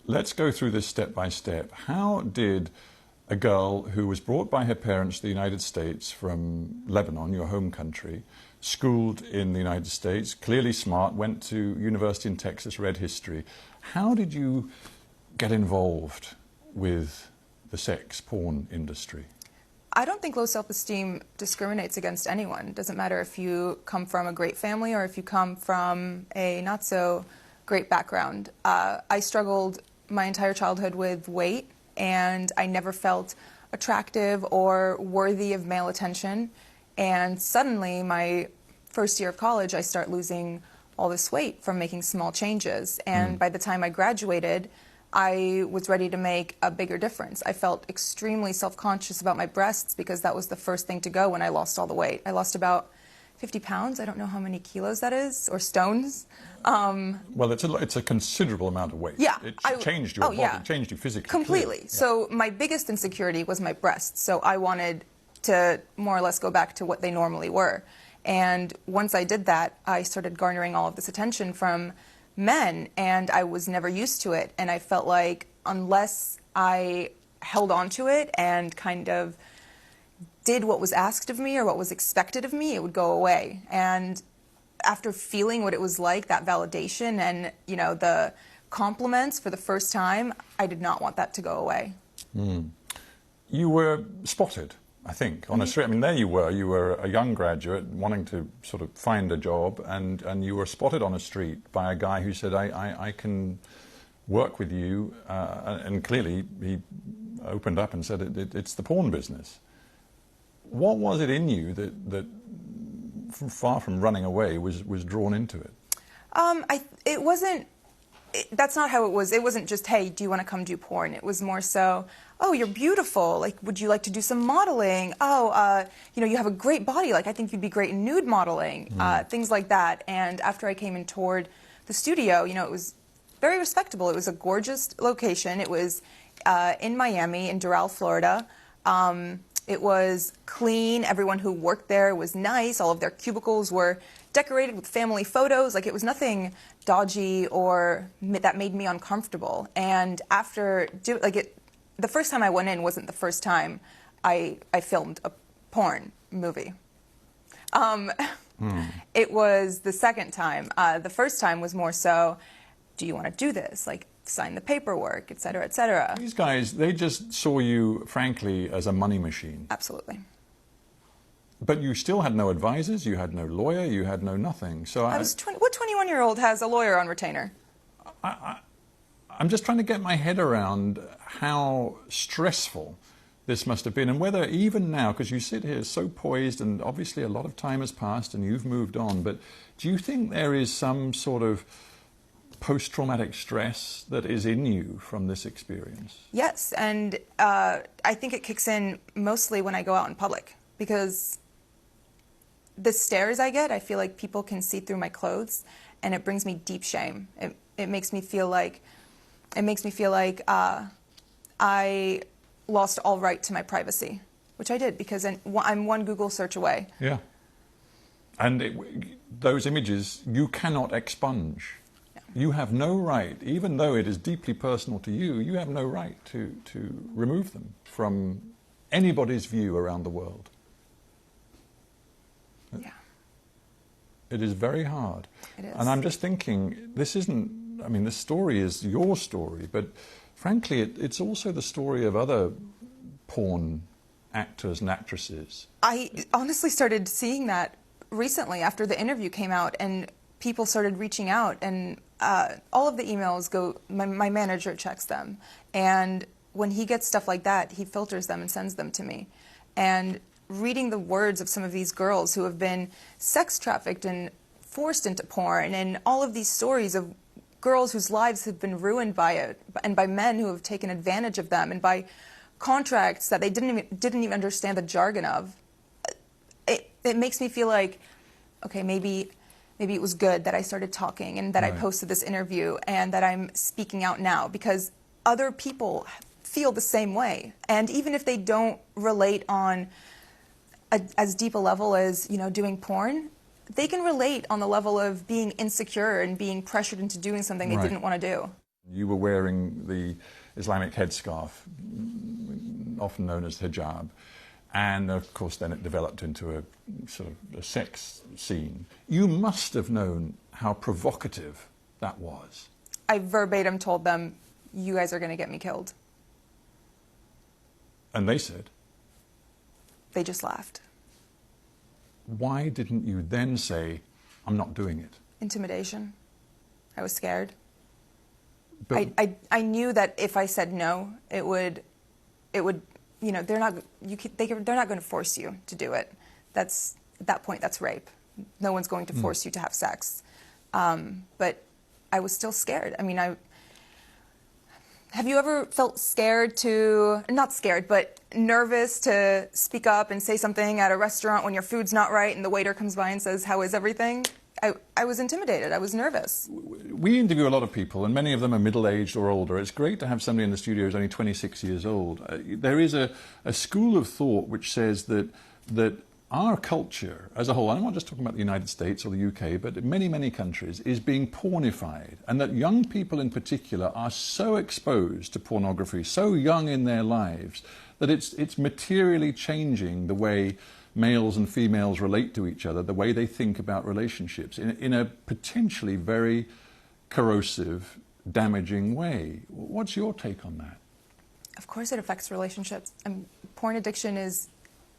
let's go through this step by step. How did a girl who was brought by her parents to the United States from Lebanon, your home country, schooled in the United States, clearly smart, went to university in Texas, read history, how did you get involved with the sex porn industry? I don't think low self-esteem discriminates against anyone. It doesn't matter if you come from a great family or if you come from a not-so-great background. I struggled my entire childhood with weight, and I never felt attractive or worthy of male attention. And suddenly, my first year of college, I start losing all this weight from making small changes. And by the time I graduated, I was ready to make a bigger difference. I felt extremely self-conscious about my breasts because that was the first thing to go when I lost all the weight. I lost about 50 pounds. I don't know how many kilos that is, or stones. Well, it's a considerable amount of weight. Yeah. It changed your body, it changed you physically. Completely. Yeah. So my biggest insecurity was my breasts. So I wanted to more or less go back to what they normally were. And once I did that, I started garnering all of this attention from men, and I was never used to it. And I felt like unless I held on to it and kind of did what was asked of me or what was expected of me, it would go away. And after feeling what it was like, that validation and, you know, the compliments for the first time, I did not want that to go away. You were spotted, I think, on a street. I mean, there you were a young graduate wanting to sort of find a job, and you were spotted on a street by a guy who said, I can work with you, and clearly he opened up and said, it's the porn business. What was it in you that far from running away, was drawn into it? It wasn't, that's not how it was. It wasn't just, hey, do you want to come do porn? It was more so, oh, you're beautiful. Like, would you like to do some modeling? Oh, you know, you have a great body. Like, I think you'd be great in nude modeling. Things like that. And after I came and toured the studio, you know, it was very respectable. It was a gorgeous location. It was in Miami, in Doral, Florida. It was clean. Everyone who worked there was nice. All of their cubicles were decorated with family photos. Like, it was nothing dodgy or that made me uncomfortable. And after, the first time I went in wasn't the first time I filmed a porn movie. It was the second time. The first time was more so, do you want to do this? Like, sign the paperwork, et cetera, et cetera. These guys, they just saw you, frankly, as a money machine. Absolutely. But you still had no advisors, you had no lawyer, you had no nothing. So I was what 21-year-old has a lawyer on retainer? I'm just trying to get my head around how stressful this must have been, and whether even now, because you sit here so poised, and obviously a lot of time has passed and you've moved on, but do you think there is some sort of post-traumatic stress that is in you from this experience? Yes, and I think it kicks in mostly when I go out in public, because the stares I get, I feel like people can see through my clothes, and it brings me deep shame. It makes me feel like I lost all right to my privacy, which I did, because I'm one Google search away. Yeah. And those images you cannot expunge. You have no right, even though it is deeply personal to you, you have no right to remove them from anybody's view around the world. Yeah. It is very hard. It is. And I'm just thinking, this isn't, I mean, this story is your story, but frankly, it's also the story of other porn actors and actresses. I honestly started seeing that recently after the interview came out, and people started reaching out, and all of the emails go, my manager checks them, and when he gets stuff like that, he filters them and sends them to me. And reading the words of some of these girls who have been sex trafficked and forced into porn, and all of these stories of girls whose lives have been ruined by it, and by men who have taken advantage of them, and by contracts that they didn't even understand the jargon of, it makes me feel like, okay, maybe it was good that I started talking, and that I posted this interview, and that I'm speaking out now, because other people feel the same way. And even if they don't relate on as deep a level as, you know, doing porn, they can relate on the level of being insecure and being pressured into doing something they didn't want to do. You were wearing the Islamic headscarf, often known as hijab, and of course then it developed into a sort of a sex scene. You must have known how provocative that was. I verbatim told them, "You guys are going to get me killed." And they said? They just laughed. Why didn't you then say, "I'm not doing it"? Intimidation. I was scared. But I knew that if I said no, it would, you know, they're not going to force you to do it. At that point, that's rape. No one's going to force you to have sex. But I was still scared. I mean, have you ever felt scared not scared, but nervous to speak up and say something at a restaurant when your food's not right and the waiter comes by and says, "How is everything?" I was intimidated. I was nervous. We interview a lot of people, and many of them are middle-aged or older. It's great to have somebody in the studio who's only 26 years old. There is a school of thought which says that our culture as a whole, and I'm not just talking about the United States or the UK, but many, many countries, is being pornified, and that young people in particular are so exposed to pornography, so young in their lives, that it's materially changing the way males and females relate to each other, the way they think about relationships, in a potentially very corrosive, damaging way. What's your take on that? Of course it affects relationships. Porn addiction is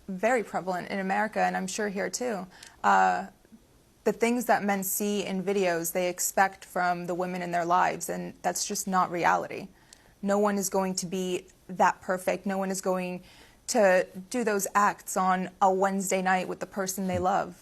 very prevalent in America, and I'm sure here too. The things that men see in videos, they expect from the women in their lives, and that's just not reality. No one is going to be that perfect. No one is going to do those acts on a Wednesday night with the person they love.